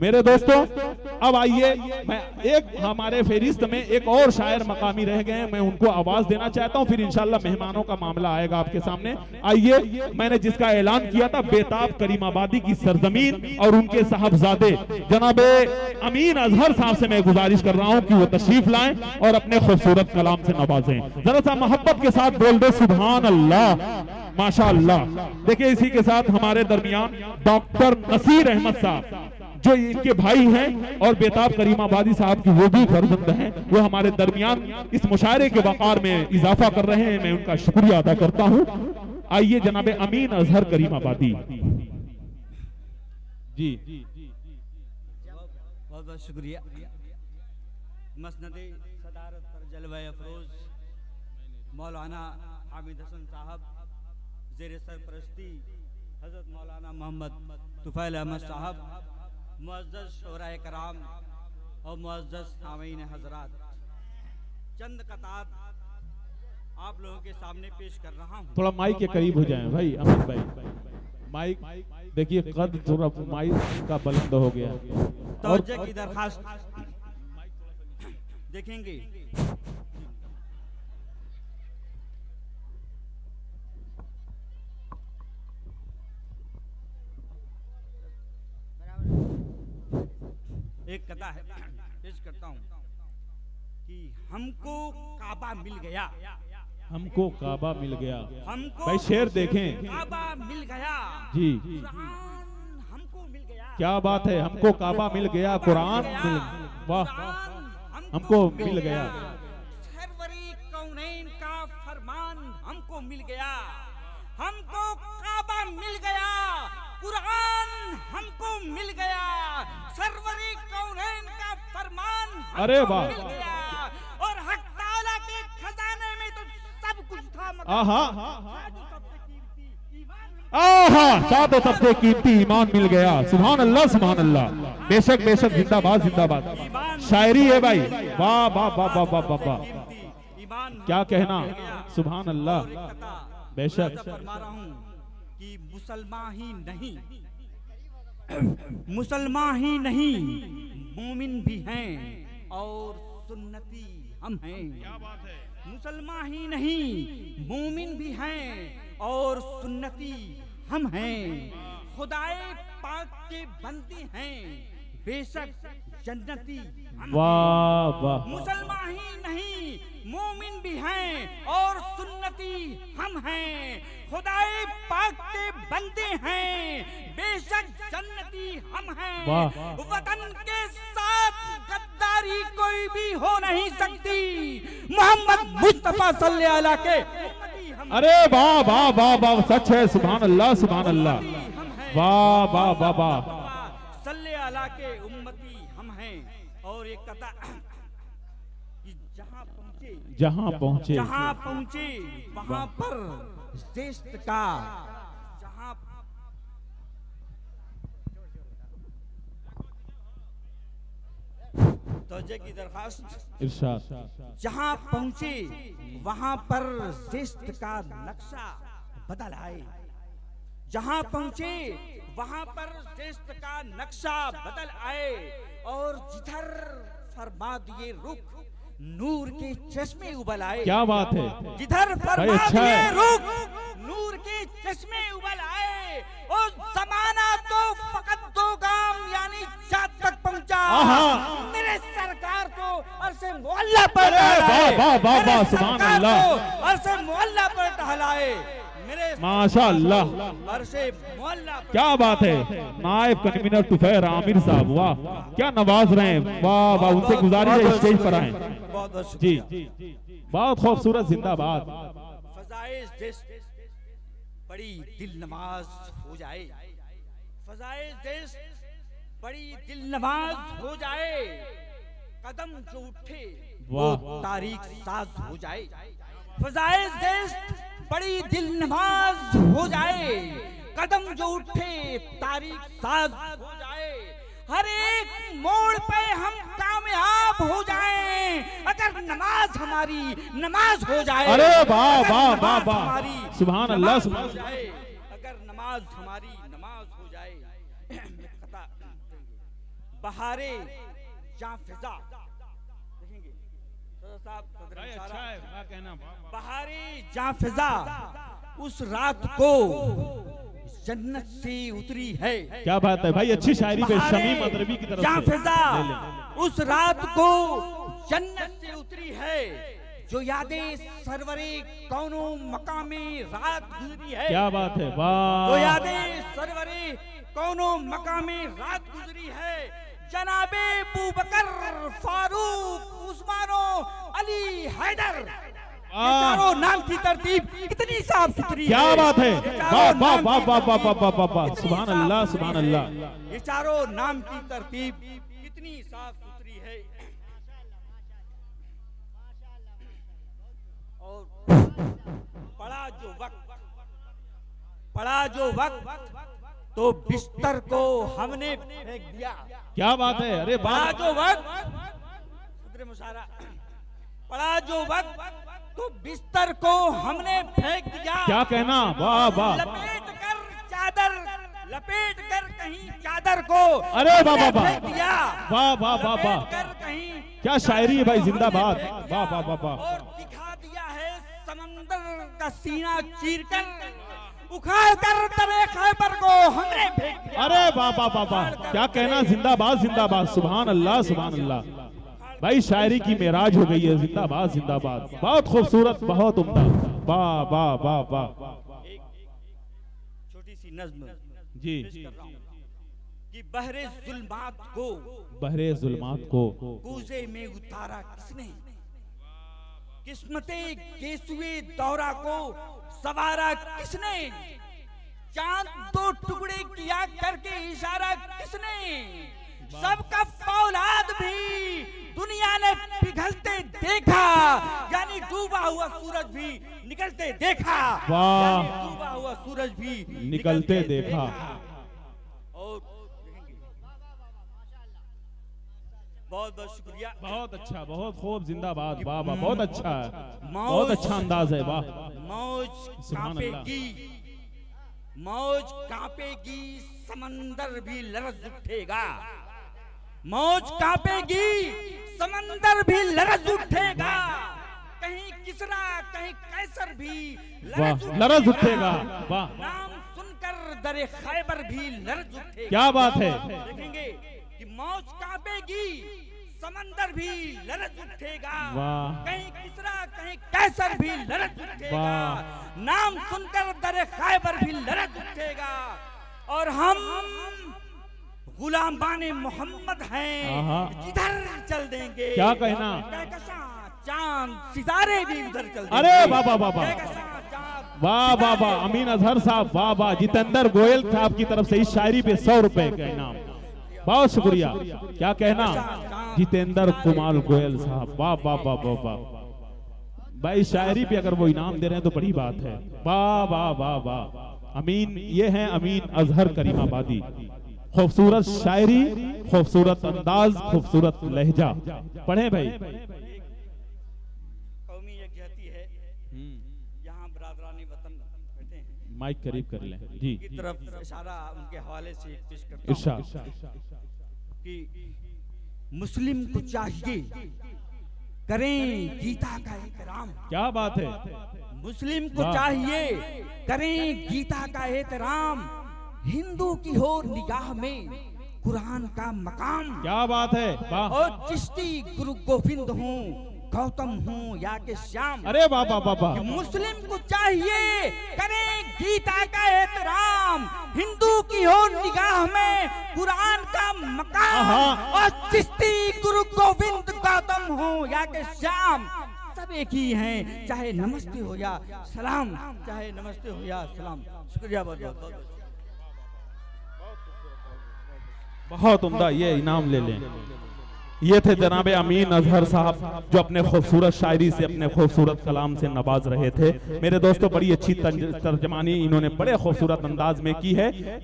मेरे दोस्तों अब आइए, मैं एक हमारे फेरिस्त में एक और शायर मकामी रह गए हैं, मैं उनको आवाज देना चाहता हूं, फिर इंशाल्लाह मेहमानों का मामला आएगा आपके सामने। आइए, मैंने जिसका ऐलान किया था, बेताब करीमाबादी की सरजमीन और उनके साहबजादे जनाबे अमीन अजहर साहब से मैं गुजारिश कर रहा हूं कि वो तशरीफ लाएं और अपने खूबसूरत कलाम से नवाजें। जरा सा मोहब्बत के साथ बोल दे सुभान अल्लाह, माशा अल्लाह। देखिए, इसी के साथ हमारे दरमियान डॉक्टर नसीर अहमद साहब जो इनके भाई हैं और बेताब करीमाबादी साहब की वो भी फर्जंद हैं, वो हमारे दरमियान इस मुशायरे के वक़ार में इजाफा कर रहे हैं, मैं उनका शुक्रिया अदा करता हूं। आइए जनाबे अमीन अजहर करीमाबादी जी। बहुत बहुत शुक्रिया। मसनदे सदारत पर जलवाए अफरोज मौलाना हामिद हसन साहब, ज़ेर सरपरस्ती हजरत मौलाना मोहम्मद तुफैल अहमद साहब, मुअज़्ज़ज़ शोराए कराम और मुअज़्ज़ज़ सामीन हज़रात, चंद कतार आप लोगों के सामने पेश कर रहा हूँ। थोड़ा माइक के करीब हो जाएं भाई, अमित भाई माइक देखिए, कद थोड़ा माइक का बुलंद हो गया। तवज्जो की दरखास्त देखेंगे। एक कथा है, पेश करता हूँ कि हमको काबा मिल गया, हमको काबा मिल गया। हमको भाई शेर देखें, काबा मिल गया जी, कुरान हमको मिल गया। क्या बात है, हमको काबा मिल गया, कुरान मिल, वाह, हमको मिल गया। सरवरी कौनैन का फरमान हमको मिल गया, हमको काबा मिल गया, कुरान हमको मिल गया, सरवरी कौनैन का फरमान अरे हमको वाह, मिल गया। और हक ताला के खजाने में तो सब कुछ था, आहा आहा, सादो सबसे कीमती ईमान मिल गया। सुभान अल्लाह, सुभान अल्लाह, बेशक बेशक, जिंदाबाद जिंदाबाद। शायरी है भाई, वाह वाह वाह वाह वाह वाह, क्या कहना, सुभान अल्लाह, बेशक। फरमा रहा हूं कि मुसलमान ही नहीं, मुसलमान ही नहीं मोमिन भी हैं और सुन्नती हम हैं। क्या बात है, मुसलमान ही नहीं मोमिन भी हैं और सुन्नती हम हैं। खुदाए पाक के बंदे हैं, बेशक जन्नती हम। वाह वाह, मुसलमान ही नहीं मोमिन भी हैं और सुन्नती हम हैं। खुदाए पाक के बंदे हैं, बेशक जन्नती हम हैं। वतन के साथ गद्दारी कोई भी हो नहीं सकती, मोहम्मद मुस्तफा सल्लल्लाहु अलैहि के। अरे वाह वाह वाह वाह, सच है, सुभान अल्लाह, सुभान अल्लाह, वाह वाह वाह वाह, सल्लल्लाहु अलैहि के उम्मती हम हैं। और एक कथा कि जहां पहुंचे वहां पर श्रेष्ठ का, जहां तवज्जो की दरखास्त, इरशाद। जहां पहुंचे वहां पर श्रेष्ठ का नक्शा बदल आए, जहां पहुंचे वहां पर श्रेष्ठ का नक्शा बदल आए। और जिधर फरमा दिए रुख नूर के चश्मे उबल आए। क्या बात है, जिधर फरमा दिए रुख नूर के चश्मे उबल आए। और जमाना तो फकत दो गाम यानी जात तक पहुंचा, मेरे सरकार को अरसे मोहल्ला पर टहलाए, सुभान अल्लाह, अरसे मोहल्ला पर टहलाए, मेरे माशा अल्लाह, अरसे मोहल्ला पर। क्या बात है, नायब कन्वीनर तुफैर आमिर साहब, वाह क्या नवाज रहे हैं, वाह वाह, उनसे गुजारिश है स्टेज पर आए जी, बहुत खूबसूरत, जिंदाबाद। फजाए देश बड़ी दिल नवाज हो जाए, फजाए देश बड़ी दिल नवाज हो जाए। कदम जो उठे वो तारीख साज हो जाए। फजाए देश बड़ी दिल नवाज हो जाए, कदम जो उठे तारीख साज हो जाए। हर एक मोड़ पे हम कामयाब हो जाएं, अगर नमाज हमारी नमाज हो जाए। अरे वाह वाह वाह वाह, सुभान अल्लाह, सुभान अल्लाह, अगर नमाज हमारी नमाज हो जाए। बहारे जहाँ फिजा, देखेंगे साहब अच्छा है क्या कहना, बहारे जहाँ फिजा उस रात को जन्नत से उतरी है। क्या बात है भाई, अच्छी शायरी पे शमीम अदरबी की तरफ जहाँ से फिजा उस रात को जन्नत से उतरी है, जो यादें सरवरे कौनो मकामे रात गुजरी है। क्या बात है, वाह। जो यादें सरवरे कौनो मकामे रात गुजरी है, जनाबे बूबकर फारूक उस्मानो अली हैदर, चारों नाम की तरतीब कितनी साफ सुथरी है। क्या बात है, वाह वाह वाह वाह वाह वाह वाह वाह वाह, सुभान अल्लाह सुभान अल्लाह। ये चारों नाम की तरतीब कितनी साफ सुथरी है। और पड़ा जो वक्त तो बिस्तर को हमने फेंक दिया। क्या बात है, अरे पड़ा जो वक्त, मुशारा, पड़ा जो वक्त तो बिस्तर को हमने फेंक दिया। क्या कहना, वाह वाह। लपेट कर कहीं चादर को, अरे वाह वाह वाह फेंक दिया। वाह वाह वाह वाह, क्या शायरी है भाई, जिंदाबाद, वाह वाह वाह वाह। और दिखा दिया है समंदर का सीना चीरकर, उखाड़ कर तरे खैबर को हमने फेंक दिया। अरे वाह वाह वाह वाह, क्या कहना, जिंदाबाद जिंदाबाद, सुभान अल्लाह सुभान अल्लाह। भाई शायरी की मेराज हो गई है, जिंदाबाद जिंदाबाद, बहुत खूबसूरत, बहुत उम्दा, वाह वाह वाह वाह। एक छोटी सी नज्म जी, कि बहरे जुल्मात को कूजे में उतारा किसने, किस्मते केसुए दौरा को सवारा किसने, चांद दो टुकड़े किया करके इशारा किसने, सबका फौलाद भी दुनिया ने पिघलते देखा, यानी डूबा हुआ सूरज भी निकलते देखा। वाह, डूबा हुआ सूरज भी निकलते देखा। और बहुत बहुत शुक्रिया, बहुत अच्छा, बहुत खूब, जिंदाबाद, वाह वाह, बहुत अच्छा है, बहुत अच्छा अंदाज है, वाह। मौज कांपेगी समंदर भी लरज उठेगा, मौज कांपेगी समंदर भी लरज उठेगा, कहीं किसरा कहीं कैसर भी लरज उठेगा, वाह। नाम सुनकर दरे खैबर भी लरज उठेगा। क्या बात है, देखेंगे कि मौज कांपेगी समंदर भी लरज उठेगा, कहीं किसरा कहीं कैसर भी लरज उठेगा, नाम सुनकर दरे खैबर भी लरज उठेगा। और हम गुलामाने मोहम्मद हैं, किधर चल देंगे। क्या कहना, चांद सितारे भी उधर चल देंगे। अरे वाह वाह वाह वाह वाह वाह, अमीन अजहर साहब, वाह वाह। जितेंद्र गोयल साहब की तरफ से इस शायरी पे 100 रुपए का इनाम, बहुत शुक्रिया। क्या कहना, जितेंद्र कुमार गोयल साहब, वाह वाह वाह वाह वाह। भाई शायरी पे अगर वो इनाम दे रहे हैं तो बड़ी बात है, वाह वाह वाह वाह। अमीन, ये हैं अमीन अजहर करीमाबादी। खूबसूरत शायरी, खूबसूरत अंदाज, खूबसूरत लहजा। पढ़े भाई। कौमी यकजहती है, यहाँ बरादरानी वतन बैठे हैं, माइक करीब कर लें जी, की तरफ इशारा उनके हवाले से पेश करता हूं कि मुस्लिम को चाहिए करें गीता का एहतराम। क्या बात है, मुस्लिम को चाहिए करें गीता का एहतराम, हिंदू की हो निगाह में कुरान का मकाम। क्या बात है, वाह। और चिश्ती गुरु गोविंद हूँ, गौतम हूँ या के श्याम। अरे वाह वाह वाह वाह। मुस्लिम को चाहिए करें गीता का एहतराम, हिंदू की हो निगाह में कुरान का मकाम। और चिश्ती गुरु गोविंद गौतम हूँ या के श्याम, सब एक ही हैं, चाहे नमस्ते हो या सलाम, चाहे नमस्ते हो या सलाम। शुक्रिया बहुत बहुत। बहुत उम्दा, ये इनाम ले लें। ये थे जनाब अमीन अजहर साहब, जो अपने खूबसूरत शायरी से, अपने खूबसूरत कलाम से नवाज रहे थे। मेरे दोस्तों, बड़ी अच्छी तर्जमानी इन्होंने बड़े खूबसूरत अंदाज में की है।